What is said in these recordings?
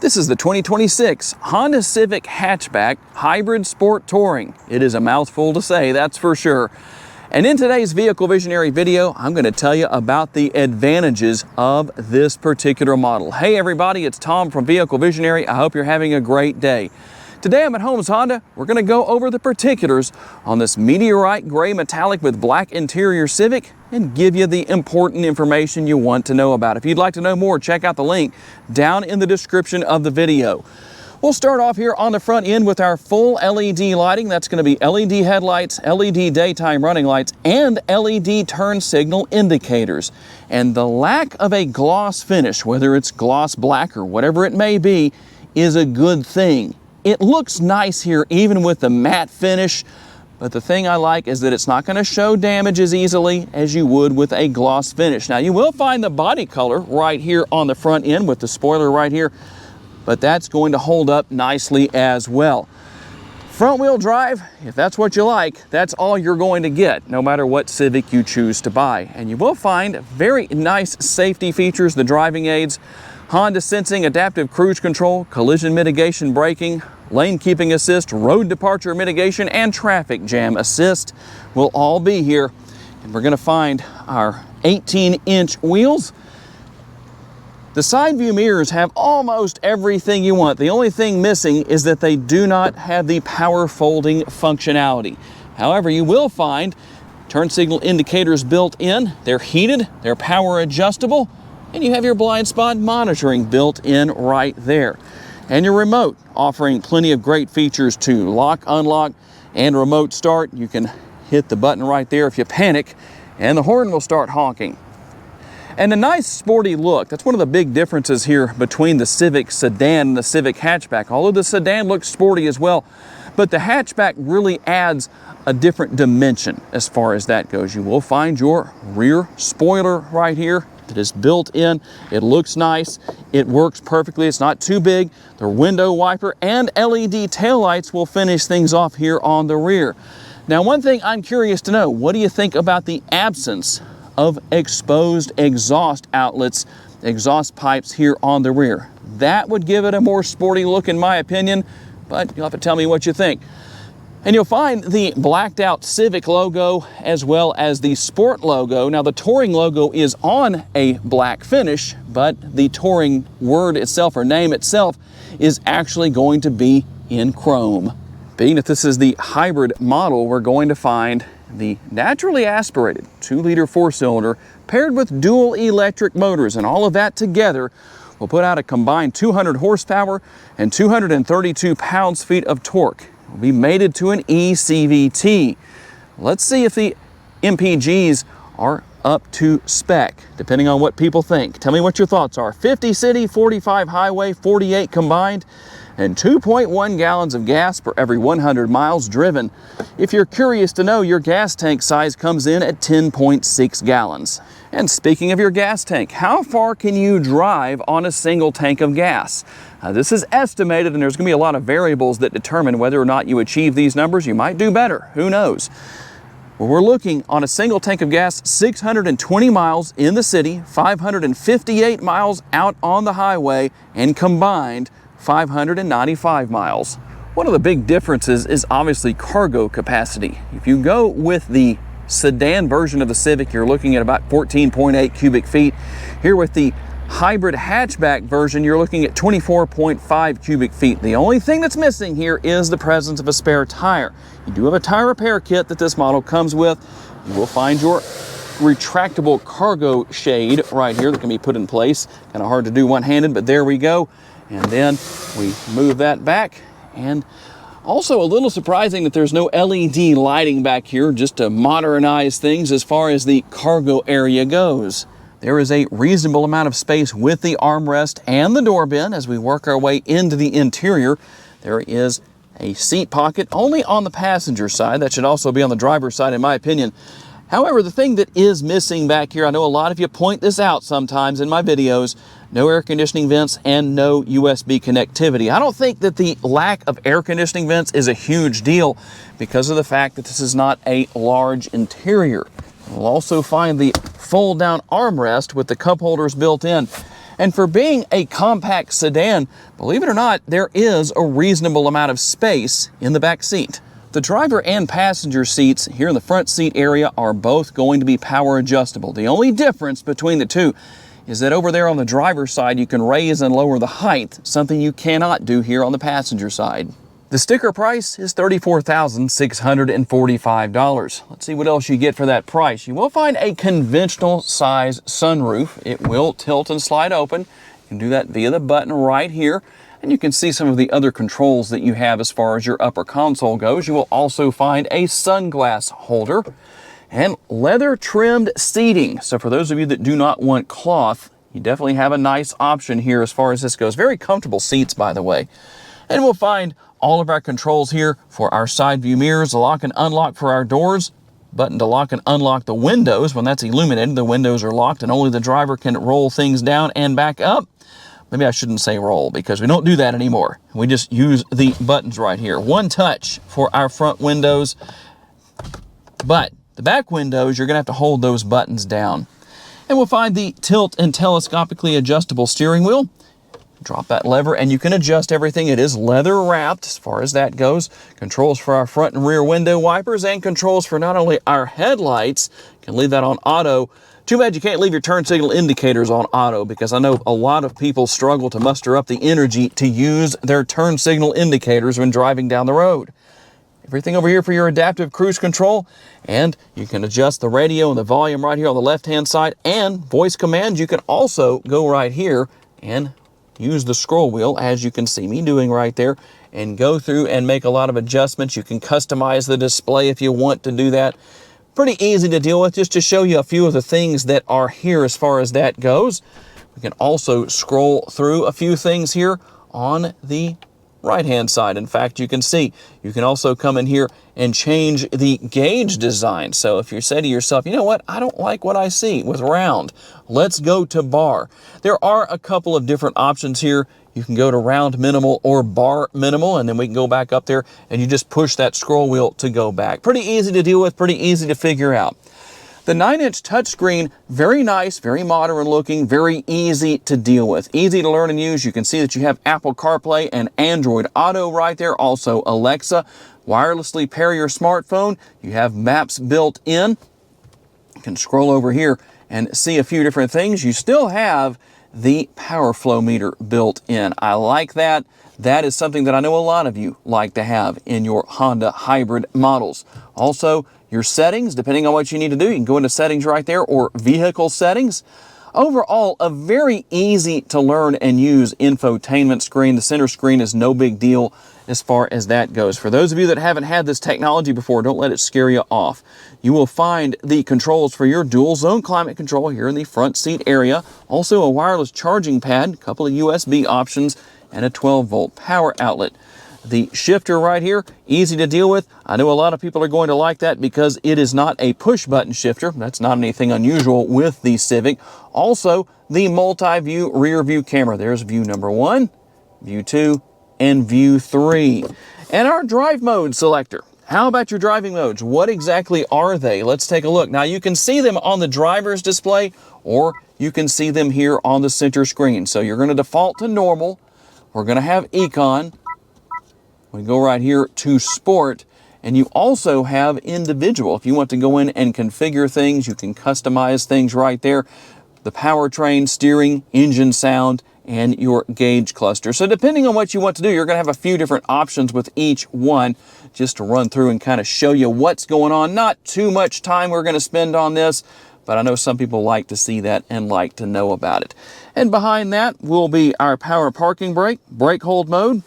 This is the 2026 Honda Civic Hatchback Hybrid Sport Touring. It is a mouthful to say, that's for sure. And in today's Vehicle Visionary video, I'm going to tell you about the advantages of this particular model. Hey everybody, it's Tom from Vehicle Visionary. I hope you're having a great day. Today I'm at Holmes Honda. We're going to go over the particulars on this meteorite gray metallic with black interior Civic and give you the important information you want to know about. If you'd like to know more, check out the link down in the description of the video. We'll start off here on the front end with our full LED lighting. That's going to be LED headlights, LED daytime running lights, and LED turn signal indicators. And the lack of a gloss finish, whether it's gloss black or whatever it may be, is a good thing. It looks nice here even with the matte finish, but the thing I like is that it's not going to show damage as easily as you would with a gloss finish. Now you will find the body color right here on the front end with the spoiler right here, but that's going to hold up nicely as well. Front wheel drive, if that's what you like, that's all you're going to get no matter what Civic you choose to buy. And you will find very nice safety features, the driving aids, Honda Sensing Adaptive Cruise Control, Collision Mitigation Braking, Lane Keeping Assist, Road Departure Mitigation, and Traffic Jam Assist will all be here. And we're going to find our 18-inch wheels. The side view mirrors have almost everything you want. The only thing missing is that they do not have the power folding functionality. However, you will find turn signal indicators built in. They're heated, they're power adjustable, and you have your blind spot monitoring built in right there. And your remote, offering plenty of great features to lock, unlock, and remote start. You can hit the button right there if you panic, and the horn will start honking. And a nice sporty look. That's one of the big differences here between the Civic sedan and the Civic hatchback. Although the sedan looks sporty as well, but the hatchback really adds a different dimension as far as that goes. You will find your rear spoiler right here that is built in. It looks nice. It works perfectly. It's not too big. The window wiper and LED taillights will finish things off here on the rear. Now, one thing I'm curious to know, what do you think about the absence of exposed exhaust outlets, exhaust pipes here on the rear? That would give it a more sporty look in my opinion, but you'll have to tell me what you think. And you'll find the blacked out Civic logo as well as the Sport logo. Now the Touring logo is on a black finish, but the Touring word itself or name itself is actually going to be in chrome. Being that this is the hybrid model, we're going to find the naturally aspirated 2-liter 4-cylinder paired with dual electric motors, and all of that together will put out a combined 200 horsepower and 232 pounds-feet of torque. Will be mated to an eCVT. Let's see if the MPGs are up to spec, depending on what people think. Tell me what your thoughts are. 50 city, 45 highway, 48 combined, and 2.1 gallons of gas per every 100 miles driven. If you're curious to know, your gas tank size comes in at 10.6 gallons. And speaking of your gas tank, how far can you drive on a single tank of gas? This is estimated, and there's going to be a lot of variables that determine whether or not you achieve these numbers. You might do better, who knows? Well, we're looking on a single tank of gas, 620 miles in the city, 558 miles out on the highway, and combined 595 miles. One of the big differences is obviously cargo capacity. If you go with the sedan version of the Civic, you're looking at about 14.8 cubic feet. Here with the hybrid hatchback version, you're looking at 24.5 cubic feet. The only thing that's missing here is the presence of a spare tire. You do have a tire repair kit that this model comes with. You will find your retractable cargo shade right here that can be put in place. Kind of hard to do one-handed, but there we go. And then we move that back. And also a little surprising that there's no LED lighting back here, just to modernize things as far as the cargo area goes. There is a reasonable amount of space with the armrest and the door bin. As we work our way into the interior, there is a seat pocket only on the passenger side. That should also be on the driver's side in my opinion. However, the thing that is missing back here, I know a lot of you point this out sometimes in my videos, no air conditioning vents and no USB connectivity. I don't think that the lack of air conditioning vents is a huge deal because of the fact that this is not a large interior. We'll also find the fold-down armrest with the cup holders built in. And for being a compact sedan, believe it or not, there is a reasonable amount of space in the back seat. The driver and passenger seats here in the front seat area are both going to be power adjustable. The only difference between the two is that over there on the driver's side, you can raise and lower the height, something you cannot do here on the passenger side. The sticker price is $34,645. Let's see what else you get for that price. You will find a conventional size sunroof. It will tilt and slide open. You can do that via the button right here. And you can see some of the other controls that you have as far as your upper console goes. You will also find a sunglass holder and leather trimmed seating. So for those of you that do not want cloth, you definitely have a nice option here as far as this goes. Very comfortable seats, by the way. And we'll find all of our controls here for our side view mirrors, lock and unlock for our doors, button to lock and unlock the windows. When that's illuminated, the windows are locked and only the driver can roll things down and back up. Maybe I shouldn't say roll because we don't do that anymore. We just use the buttons right here. One touch for our front windows, but the back windows, you're gonna have to hold those buttons down. And we'll find the tilt and telescopically adjustable steering wheel. Drop that lever and you can adjust everything. It is leather wrapped as far as that goes. Controls for our front and rear window wipers and controls for not only our headlights. You can leave that on auto. Too bad you can't leave your turn signal indicators on auto because I know a lot of people struggle to muster up the energy to use their turn signal indicators when driving down the road. Everything over here for your adaptive cruise control, and you can adjust the radio and the volume right here on the left-hand side, and voice commands. You can also go right here and use the scroll wheel, as you can see me doing right there, and go through and make a lot of adjustments. You can customize the display if you want to do that. Pretty easy to deal with, just to show you a few of the things that are here as far as that goes. We can also scroll through a few things here on the right-hand side. In fact, you can see, you can also come in here and change the gauge design. So if you say to yourself, you know what, I don't like what I see with round, let's go to bar. There are a couple of different options here. You can go to round minimal or bar minimal, and then we can go back up there and you just push that scroll wheel to go back. Pretty easy to deal with, pretty easy to figure out. The 9-inch touchscreen, very nice, very modern looking, very easy to deal with. Easy to learn and use. You can see that you have Apple CarPlay and Android Auto right there. Also Alexa. Wirelessly pair your smartphone. You have maps built in. You can scroll over here and see a few different things. You still have the power flow meter built in. I like that. That is something that I know a lot of you like to have in your Honda hybrid models. Also, your settings, depending on what you need to do, you can go into settings right there or vehicle settings. Overall, a very easy to learn and use infotainment screen. The center screen is no big deal as far as that goes. For those of you that haven't had this technology before, don't let it scare you off. You will find the controls for your dual zone climate control here in the front seat area. Also a wireless charging pad, a couple of USB options, and a 12-volt power outlet. The shifter right here, easy to deal with. I know a lot of people are going to like that because it is not a push-button shifter. That's not anything unusual with the Civic. Also, the multi-view rear view camera. There's view number 1, view 2, and view 3. And our drive mode selector. How about your driving modes? What exactly are they? Let's take a look. Now, you can see them on the driver's display, or you can see them here on the center screen. So you're going to default to normal. We're going to have Econ. We go right here to Sport, and you also have Individual. If you want to go in and configure things, you can customize things right there. The powertrain, steering, engine sound, and your gauge cluster. So depending on what you want to do, you're going to have a few different options with each one, just to run through and kind of show you what's going on. Not too much time we're going to spend on this, but I know some people like to see that and like to know about it. And behind that will be our power parking brake, brake hold mode.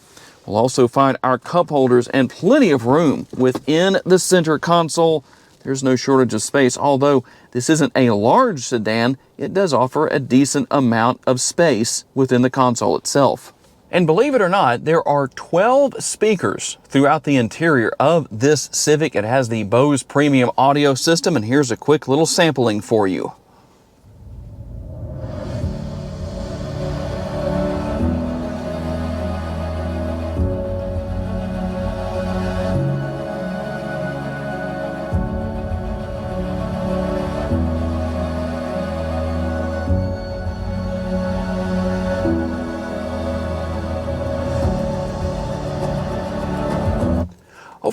We'll also find our cup holders and plenty of room within the center console. There's no shortage of space. Although this isn't a large sedan, it does offer a decent amount of space within the console itself. And believe it or not, there are 12 speakers throughout the interior of this Civic. It has the Bose premium audio system, and here's a quick little sampling for you.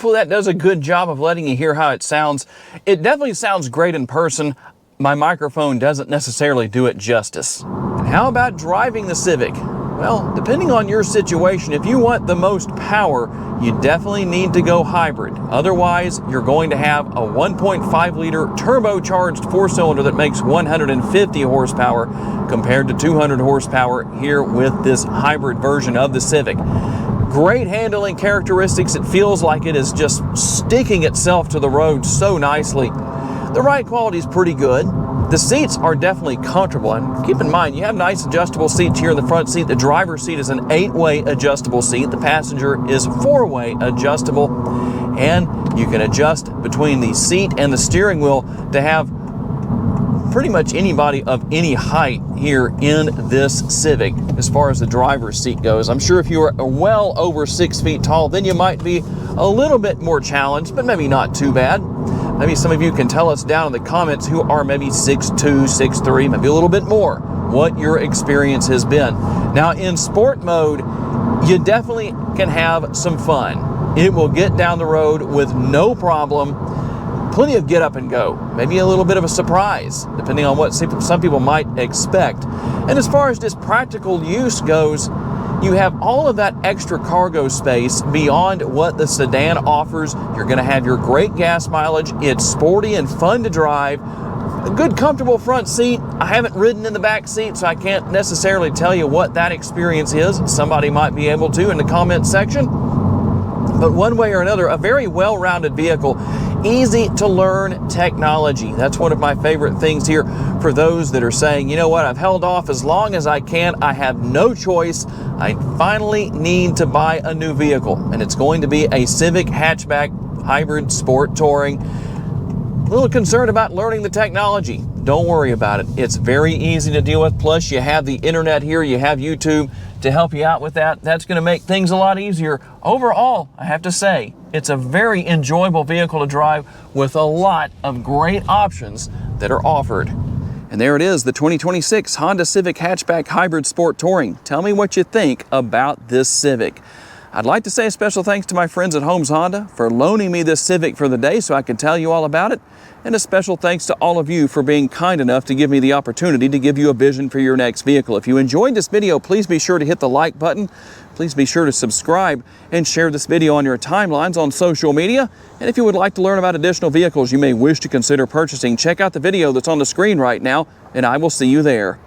Hopefully that does a good job of letting you hear how it sounds. It definitely sounds great in person. My microphone doesn't necessarily do it justice. And how about driving the Civic? Well, depending on your situation, if you want the most power, you definitely need to go hybrid. Otherwise, you're going to have a 1.5 liter turbocharged four-cylinder that makes 150 horsepower compared to 200 horsepower here with this hybrid version of the Civic. Great handling characteristics. It feels like it is just sticking itself to the road so nicely. The ride quality is pretty good. The seats are definitely comfortable, and keep in mind you have nice adjustable seats here in the front seat. The driver's seat is an 8-way adjustable seat. The passenger is 4-way adjustable, and you can adjust between the seat and the steering wheel to have pretty much anybody of any height here in this Civic as far as the driver's seat goes. I'm sure if you are well over 6 feet tall, then you might be a little bit more challenged, but maybe not too bad. Maybe some of you can tell us down in the comments who are maybe 6'2", 6'3", maybe a little bit more, what your experience has been. Now in sport mode, you definitely can have some fun. It will get down the road with no problem. Plenty of get up and go. Maybe a little bit of a surprise, depending on what some people might expect. And as far as just practical use goes, you have all of that extra cargo space beyond what the sedan offers. You're going to have your great gas mileage. It's sporty and fun to drive. A good comfortable front seat. I haven't ridden in the back seat, so I can't necessarily tell you what that experience is. Somebody might be able to in the comment section. But one way or another, a very well-rounded vehicle. Easy to learn technology. That's one of my favorite things here for those that are saying, you know what, I've held off as long as I can. I have no choice. I finally need to buy a new vehicle, and it's going to be a Civic Hatchback Hybrid Sport Touring. A little concerned about learning the technology. Don't worry about it. It's very easy to deal with. Plus, you have the internet here. You have YouTube to help you out with that. That's going to make things a lot easier. Overall, I have to say, it's a very enjoyable vehicle to drive with a lot of great options that are offered. And there it is, the 2026 Honda Civic Hatchback Hybrid Sport Touring. Tell me what you think about this Civic. I'd like to say a special thanks to my friends at Holmes Honda for loaning me this Civic for the day so I can tell you all about it. And a special thanks to all of you for being kind enough to give me the opportunity to give you a vision for your next vehicle. If you enjoyed this video, please be sure to hit the like button. Please be sure to subscribe and share this video on your timelines on social media. And if you would like to learn about additional vehicles you may wish to consider purchasing, check out the video that's on the screen right now, and I will see you there.